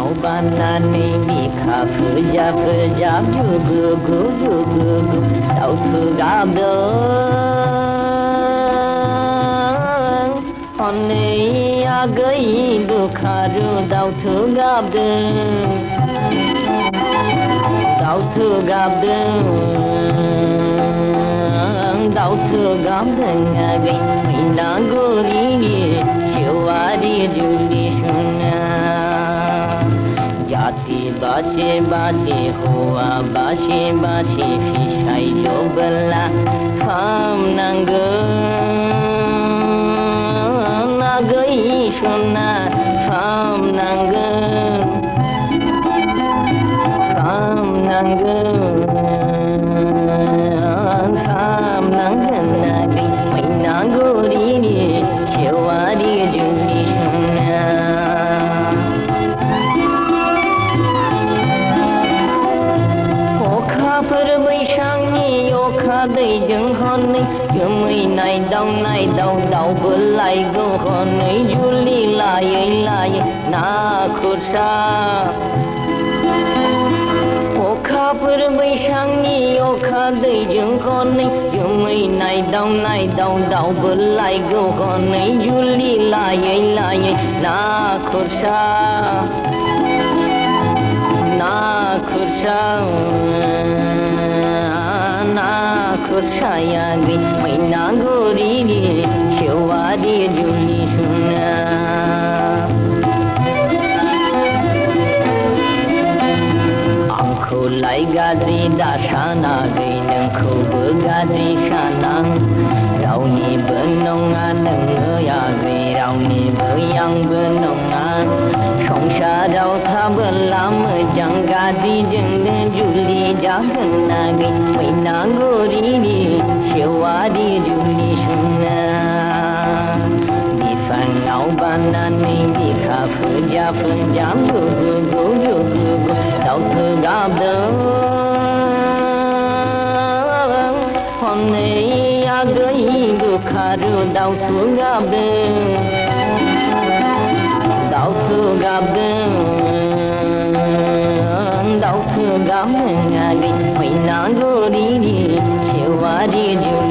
nào ban na ni mi kha phư gia gu gu gu gu gu gu đau thư gặp đơn on này a gầy du kharu đau thư gặp đơn đau thư gặp đơn đau thư gặp đơn a gầy mi na gori ni shiwari juli जाती बासे बासे हुआ बासे बासे फिसाई जो बल्ला फाम नांगो नागई सुना फाम नांगो फाम नांगो फाम नांगो नागई मैना गोरी शेवारी जुली सुना फोर बैसांनि अखा दैजों हनै जोमै नायदाव दावबो लायगौ हनै जुलि लायै लायै ना खुरसा अखाफोर बैसांनि अखा दैजों हनै जोमै नायदाव दावबो लायगौ हनै जुलि लायै लायै ना खुरसा ना खुरसाया गई मैना गोरी रे शेवारी जुली सुना आंखौ लाय गाज्रि दासाना गै नोंखौबो गाज्रि सानां रावनिबो नङा नोङो आगै रावनिबो आंबो नङा संसाराव थाबोला मोजां गाज्रिजोंनो जुलि जागोन नागै मैना गोरिनि शेवारि जुलि सुना बिफाङाव बानानै बिखा फोजा गुगु गुगु गुगु दाउथु गाबदों हनै आगै गुखारु दाउथु गाबदों दाउथु गाबदों आगै मैना गोरिनि शेवारि जुलि